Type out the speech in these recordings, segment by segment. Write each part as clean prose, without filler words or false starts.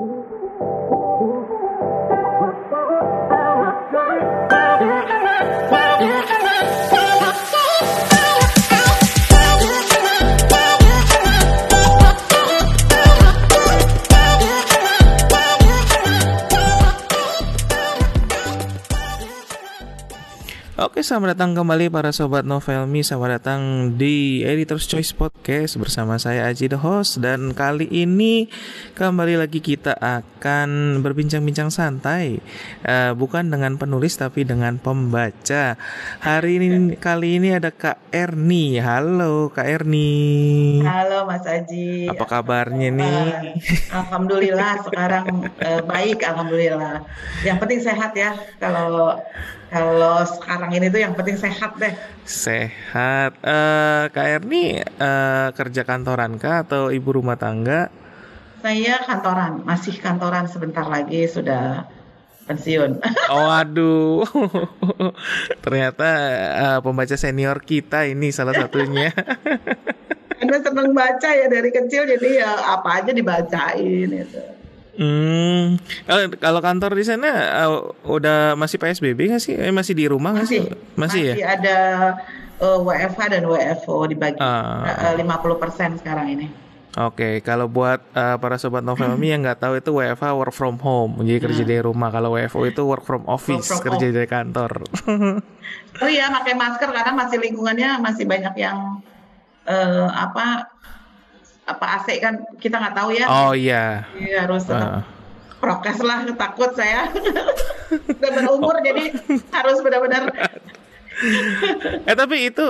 Oke, selamat datang kembali para sobat Novelmi. Selamat datang di Editor's Choice Podcast bersama saya Aji the host. Dan kali ini kembali lagi kita akan berbincang-bincang santai, bukan dengan penulis tapi dengan pembaca. Kali ini ada Kak Erni. Halo Kak Erni. Halo Mas Aji. Apa kabarnya nih? Alhamdulillah sekarang baik, alhamdulillah. Yang penting sehat ya. Kalau sekarang ini tuh yang penting sehat deh. Sehat. Kak Erni kerja kantoran kah atau ibu rumah tangga? Saya kantoran, masih kantoran, sebentar lagi sudah pensiun. Oh aduh. Ternyata pembaca senior kita ini salah satunya. Karena seneng baca ya dari kecil, jadi ya apa aja dibacain itu. Kalau kantor di sana udah masih PSBB nggak sih? Masih di rumah nggak sih? Masih ya? Masih ada WFH dan WFO dibagi 50% sekarang ini. Oke, kalau buat para sobat Novelmi yang nggak tahu itu WFH work from home, jadi kerja dari rumah. Kalau WFO itu work from office, kerja dari kantor. Oh iya, pakai masker karena masih lingkungannya masih banyak yang apa AC kan kita nggak tahu ya. Oh iya. Iya harus prokes lah, takut saya. Udah berumur jadi harus benar-benar. Tapi itu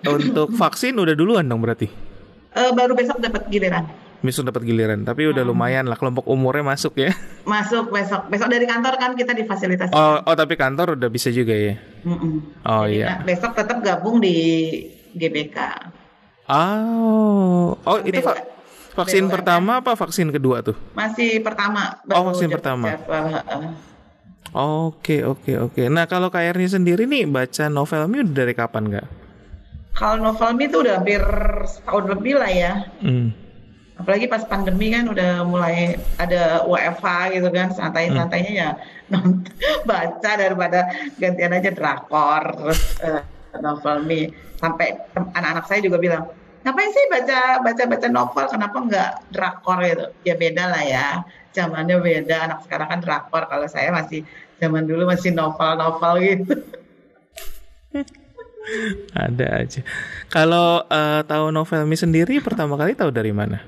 untuk vaksin udah duluan dong berarti? Baru besok dapat giliran. Besok dapat giliran, tapi udah lumayan lah, kelompok umurnya masuk ya. Masuk besok dari kantor kan kita difasilitasi. Oh tapi kantor udah bisa juga ya. Oh jadi, iya. Besok tetap gabung di GBK. Oh itu vaksin pertama apa vaksin kedua tuh? Masih pertama. Vaksin pertama. Oke. Nah kalau Kak Erni sendiri nih baca Novelmi udah dari kapan nggak? Kalau Novelmi itu udah hampir setahun lebih lah ya. Apalagi pas pandemi kan udah mulai ada WFH gitu kan, santai-santainya ya baca daripada gantian aja drakor terus Novelmi. Sampai anak-anak saya juga bilang, ngapain sih baca novel, kenapa nggak drakor gitu? Ya beda lah ya, zamannya beda. Anak sekarang kan drakor, kalau saya masih zaman dulu masih novel gitu. Ada aja. Kalau tahu Novelmi sendiri pertama kali tahu dari mana?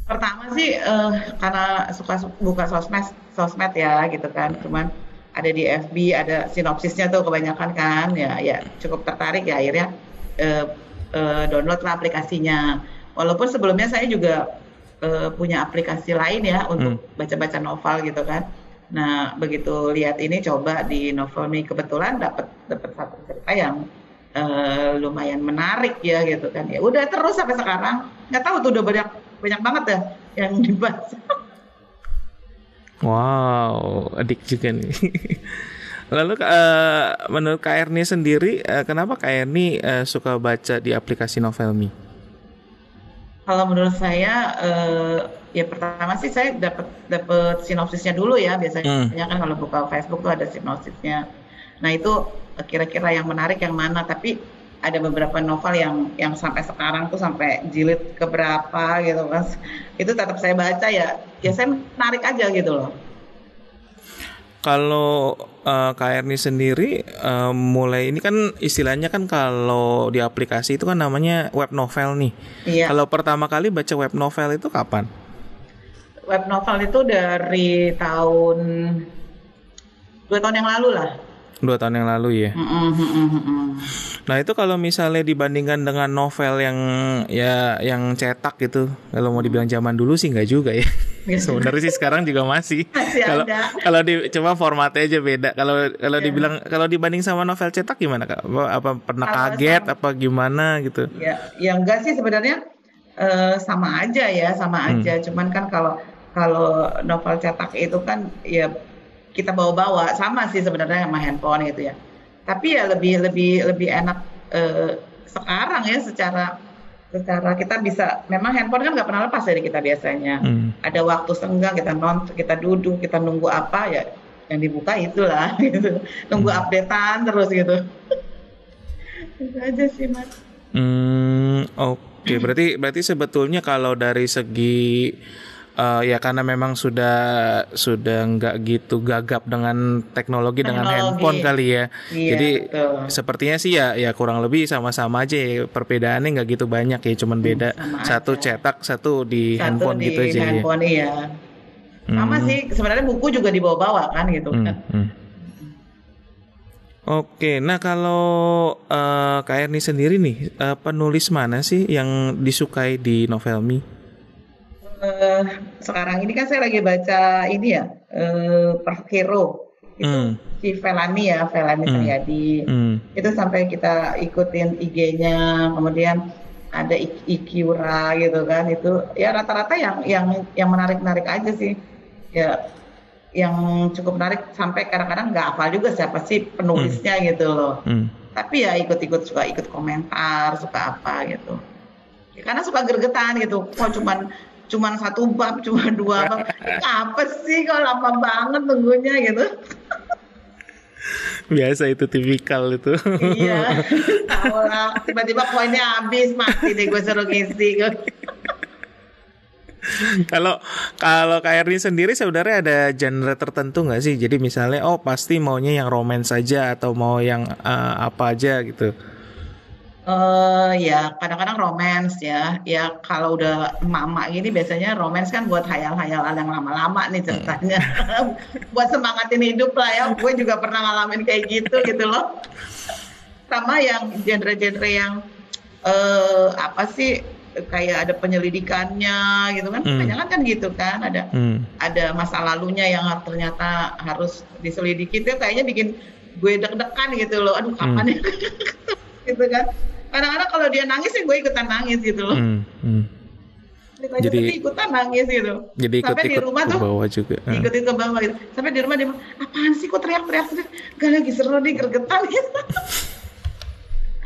Pertama sih karena suka buka sosmed ya gitu kan. Cuman ada di FB, ada sinopsisnya tuh kebanyakan kan. Ya cukup tertarik ya akhirnya download lah aplikasinya. Walaupun sebelumnya saya juga punya aplikasi lain ya untuk baca-baca novel gitu kan. Nah begitu lihat ini coba di Novelmi, kebetulan dapat satu cerita yang lumayan menarik ya gitu kan. Ya udah terus sampai sekarang. Nggak tahu tuh udah banyak banget ya yang dibaca. Wow, adik juga nih. Lalu menurut Kak Erni sendiri, kenapa Kak Erni suka baca di aplikasi Novelmi? Kalau menurut saya, ya pertama sih saya dapat sinopsisnya dulu ya. Biasanya kan kalau buka Facebook tuh ada sinopsisnya. Nah itu kira-kira yang menarik yang mana. Tapi ada beberapa novel yang sampai sekarang tuh sampai jilid keberapa gitu kan. Itu tetap saya baca ya saya menarik aja gitu loh. Kalau Kak Erni sendiri mulai ini kan istilahnya kan kalau di aplikasi itu kan namanya web novel nih. Iya. Kalau pertama kali baca web novel itu kapan? Web novel itu dari 2 tahun yang lalu lah. 2 tahun yang lalu ya. Nah itu kalau misalnya dibandingkan dengan novel yang cetak gitu, kalau mau dibilang zaman dulu sih nggak juga ya. Sebenarnya sih sekarang juga masih. Kalau coba formatnya aja beda. Kalau dibilang kalau dibanding sama novel cetak gimana Kak? Apa pernah kaget apa gimana gitu? Ya enggak sih sebenarnya sama aja ya, sama aja. Cuman kan kalau novel cetak itu kan ya kita bawa-bawa, sama sih sebenarnya sama handphone gitu ya. Tapi ya lebih enak sekarang ya secara kita bisa, memang handphone kan nggak pernah lepas dari kita biasanya. Ada waktu senggang kita nonton, kita duduk, kita nunggu apa ya, yang dibuka itulah gitu. Nunggu updatean terus gitu. Itu aja sih Mas. Oke. Berarti sebetulnya kalau dari segi ya karena memang sudah nggak gitu gagap dengan teknologi dengan handphone kali ya. Iya, jadi betul. sepertinya sih ya kurang lebih sama-sama aja ya. Perbedaannya nggak gitu banyak ya, cuman beda satu aja. cetak, satu di Satu handphone di gitu aja ya. handphone iya. Sama sih sebenarnya buku juga dibawa-bawa kan gitu kan. Oke, nah kalau Kak Erni sendiri nih, penulis mana sih yang disukai di Novelmi? Sekarang ini kan saya lagi baca ini ya, Perfect Hero itu si Felani Saryadi. Itu sampai kita ikutin IG-nya, kemudian ada Ikiura gitu kan, itu ya rata-rata yang menarik aja sih ya, yang cukup menarik sampai kadang-kadang nggak hafal juga siapa sih penulisnya gitu loh. Tapi ya suka ikut komentar, suka apa gitu ya, karena suka gergetan gitu, kok cuman satu bab, cuma dua bab, apa sih kok lama banget tunggunya gitu. Biasa itu tipikal itu. Iya, tahu lah, tiba-tiba poinnya habis, mati deh gue suruh ngisi. Kalau Kak Erni sendiri sebenarnya ada genre tertentu nggak sih? Jadi misalnya pasti maunya yang romance saja atau mau yang apa aja gitu? Ya kadang-kadang romance ya. Ya kalau udah emak-emak gini biasanya romance kan buat hayal-hayalan yang lama-lama nih ceritanya. Buat semangatin hidup lah ya. Gue juga pernah ngalamin kayak gitu loh. Sama yang genre-genre yang apa sih, kayak ada penyelidikannya gitu kan. Kebanyakan kan gitu kan, ada masa lalunya yang ternyata harus diselidiki, itu kayaknya bikin gue deg-degan gitu loh. Aduh kapan ya gitu kan. Kadang-kadang kalau dia nangis ya gue ikutan nangis gitu loh. Jadi ikutan nangis gitu. Jadi sampai di rumah tuh bawah juga. Ikutin ke bawah gitu. Sampai di rumah dia apaan sih kok teriak-teriak terus? Gak lagi seru nih, gergetan gitu.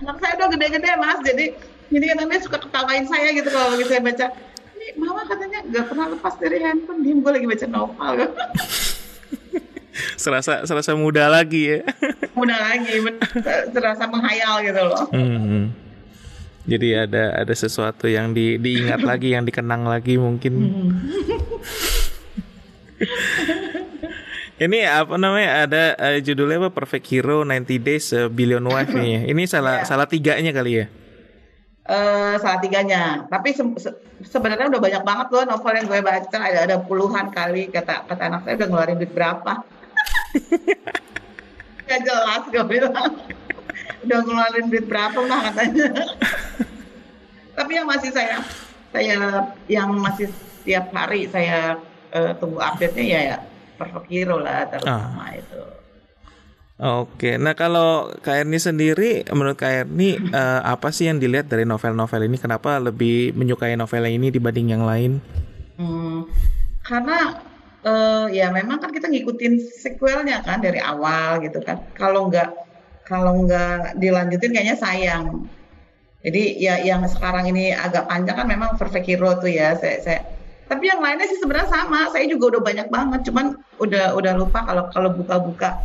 Anak saya udah gede-gede Mas, jadi kadang-kadang suka ketawain saya gitu kalau lagi saya baca. Ini mama katanya gak pernah lepas dari handphone, diem gue lagi baca novel. serasa muda lagi ya. Muda lagi, serasa menghayal gitu loh. Jadi ada sesuatu yang diingat lagi, yang dikenang lagi mungkin. Ini apa namanya, ada judulnya apa, Perfect Hero 90 Days Billion Wife nih. Ini salah tiganya kali ya? Salah tiganya. Tapi sebenarnya udah banyak banget loh novel yang gue baca. Ada puluhan kali. Kata anak saya udah ngeluarin duit berapa. Gak jelas gue bilang. Udah ngeluarin duit berapa mah katanya. Tapi yang masih yang masih setiap hari saya tunggu update-nya ya Perfect Hero lah terutama itu. Oke, nah kalau Kak Erni sendiri, menurut Kak Erni apa sih yang dilihat dari novel-novel ini? Kenapa lebih menyukai novel ini dibanding yang lain? Karena ya memang kan kita ngikutin sequelnya kan dari awal gitu kan. Kalau nggak dilanjutin kayaknya sayang. Jadi ya yang sekarang ini agak panjang kan memang Perfect Hero tuh ya. Tapi yang lainnya sih sebenarnya sama. Saya juga udah banyak banget. Cuman udah lupa kalau buka-buka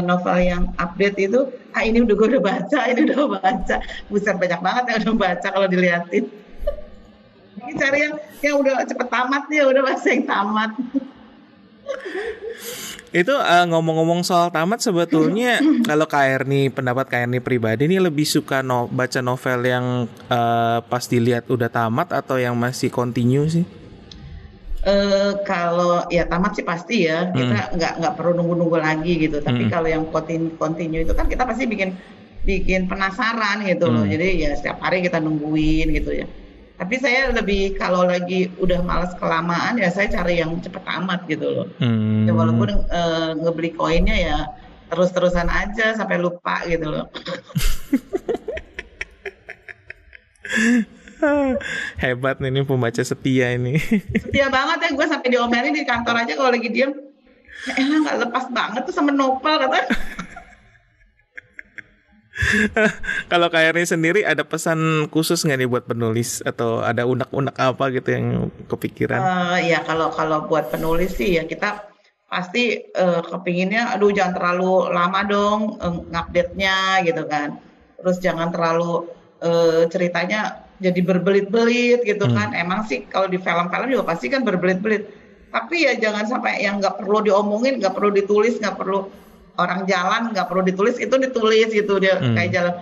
novel yang update itu. Ini gue udah baca, ini udah baca. Buset banyak banget yang udah baca kalau dilihatin. Ini cari yang udah cepet tamat nih, udah bahasa yang tamat. Itu ngomong-ngomong soal tamat, sebetulnya kalau Kak Erni, pendapat Kak Erni pribadi ini lebih suka baca novel yang pas dilihat udah tamat atau yang masih continue sih? Kalau ya tamat sih pasti ya, kita nggak perlu nunggu lagi gitu. Tapi kalau yang continue itu kan kita pasti bikin penasaran gitu loh. Jadi ya setiap hari kita nungguin gitu ya. Tapi saya lebih kalau lagi udah malas kelamaan ya saya cari yang cepet tamat gitu loh. Ya walaupun ngebeli koinnya ya terus-terusan aja sampai lupa gitu loh. Hebat nih, ini pembaca setia ini. Setia banget ya, gue sampai diomelin di kantor aja kalau lagi diem. Nggak lepas banget tuh sama novel kata. Kalau Kak Erni sendiri ada pesan khusus nggak nih buat penulis atau ada unek-unek apa gitu yang kepikiran? Ya kalau kalau buat penulis sih ya kita pasti kepinginnya, aduh jangan terlalu lama dong ngupdate-nya gitu kan. Terus jangan terlalu ceritanya jadi berbelit-belit gitu kan. Emang sih kalau di film-film juga pasti kan berbelit-belit. Tapi ya jangan sampai yang nggak perlu diomongin, nggak perlu ditulis, nggak perlu orang jalan nggak perlu ditulis, itu ditulis gitu dia kayak jalan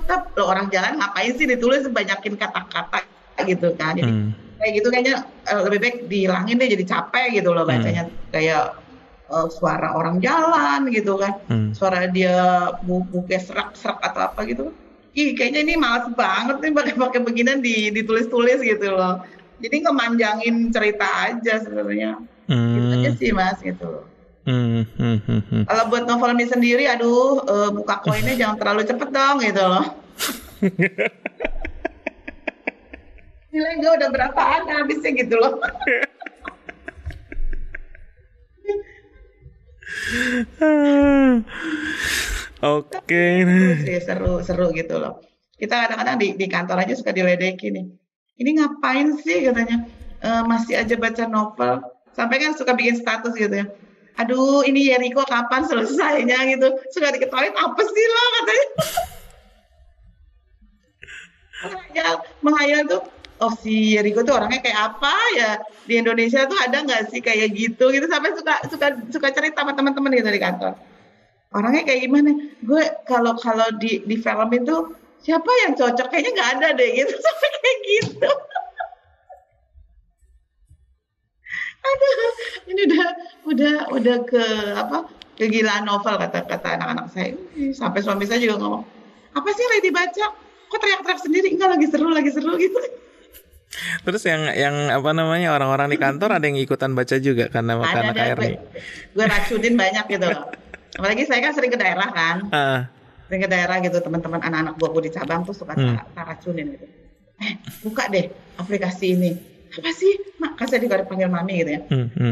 tap loh, orang jalan ngapain sih ditulis, banyakin kata-kata gitu kan. Jadi kayak gitu kayaknya lebih baik dihilangin deh, jadi capek gitu loh bacanya. Kayak suara orang jalan gitu kan, suara dia buke serak-serak atau apa gitu. Ih kayaknya ini malas banget nih pakai beginian ditulis-tulis gitu loh. Jadi kemanjangin cerita aja sebenarnya. Gitu aja sih Mas gitu loh. Kalau buat novel ini sendiri, aduh buka koinnya jangan terlalu cepet dong gitu loh. Nilai gue udah berapaan habisnya gitu loh. Oke. Seru gitu loh. Kita kadang-kadang di kantor aja suka diledekin nih. Ini ngapain sih katanya, masih aja baca novel. Sampai kan suka bikin status gitu ya. Aduh ini Yeriko kapan selesainya gitu. Suka diketawain, apa sih lo katanya. Menghayal tuh, oh si Yeriko tuh orangnya kayak apa ya. Di Indonesia tuh ada nggak sih kayak gitu sampai suka cerita sama teman-teman gitu di kantor. Orangnya kayak gimana? Gue kalau di film itu siapa yang cocok? Kayaknya nggak ada deh gitu sampai kayak gitu. Aduh, ini udah ke apa? Kegilaan novel kata anak-anak saya. Sampai suami saya juga ngomong, apa sih lagi dibaca? Kok teriak-teriak sendiri? Enggak, lagi seru gitu. Terus yang apa namanya orang-orang di kantor ada yang ikutan baca juga karena Kak Erni. Gue racunin banyak gitu loh. Apalagi saya kan sering ke daerah kan. Sering ke daerah gitu, teman-teman anak-anak gue di cabang tuh suka racunin gitu. Buka deh aplikasi ini. Apa sih? Mak, kan saya juga dipanggil mami gitu ya.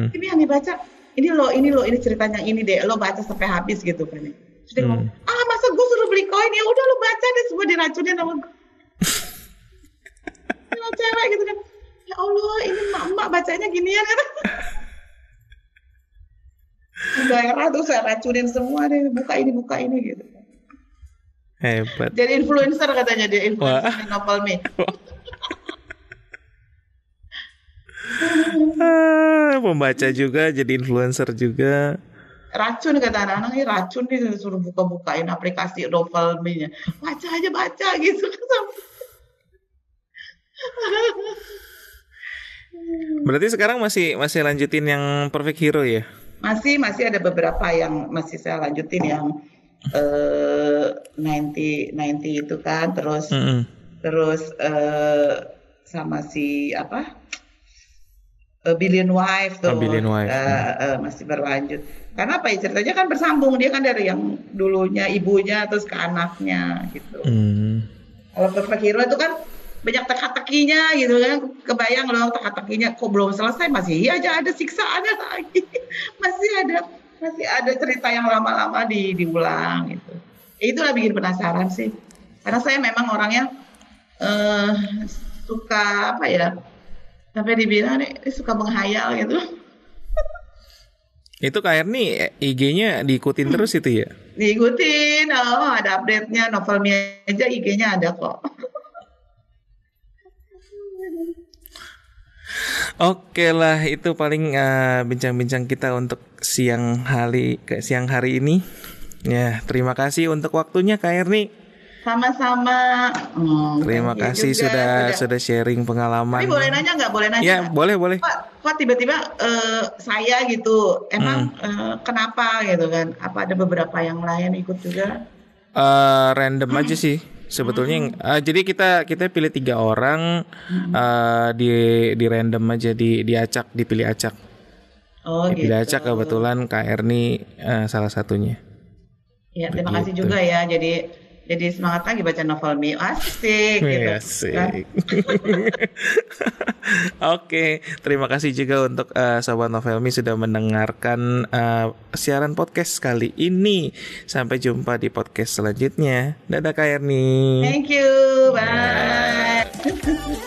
Ini yang dibaca. Ini loh, ini ceritanya ini deh. Lo baca sampai habis gitu kan. Terus dia ngomong, masa gue suruh beli koin? Ya udah lo baca deh, semua diracunin sama gue. Cewek gitu kan. Ya Allah, ini mak bacanya ginian kan. Daerah tuh saya racunin semua deh, buka ini gitu. Hebat. Jadi influencer katanya dia, influencer novel me. Pembaca juga, jadi influencer juga. Racun kata anak-anak, ini racun nih, suruh buka-bukain aplikasi novel me-nya. Baca gitu kan. Berarti sekarang masih lanjutin yang Perfect Hero ya? Masih ada beberapa yang masih saya lanjutin yang 90 itu kan, terus sama si apa Billion Wife tuh. Masih berlanjut. Karena apa ya, ceritanya kan bersambung, dia kan dari yang dulunya ibunya terus ke anaknya gitu. Kalau Perfect Hero itu kan banyak teka-tekinya gitu kan, kebayang loh teka-tekinya, kok belum selesai masih aja ada siksaannya lagi. masih ada cerita yang lama-lama diulang gitu. Itulah bikin penasaran sih, karena saya memang orangnya suka apa ya, sampai dibilang nih suka menghayal gitu. Itu Kak Erni IG-nya diikutin terus itu ya? Diikutin, ada update-nya, novelnya aja IG-nya ada kok. Oke lah, itu paling bincang-bincang kita untuk siang hari ini. Ya, terima kasih untuk waktunya Kak Erni. Sama-sama. Terima kasih sudah sharing pengalaman. Tapi boleh nanya nggak? Boleh nanya? Ya, boleh. Kok tiba-tiba saya gitu? Emang kenapa gitu kan? Apa ada beberapa yang lain ikut juga? Random aja sih. Sebetulnya jadi kita pilih 3 orang, di random aja, diacak, dipilih acak. Dipilih gitu. Acak, kebetulan Kak Erni salah satunya. Ya, terima kasih juga ya. Jadi jadi semangat lagi baca novel Me. Asik gitu. Asik. Oke, terima kasih juga untuk Sobat Novelmi sudah mendengarkan siaran podcast kali ini. Sampai jumpa di podcast selanjutnya. Dadah Kak Erni. Thank you, bye.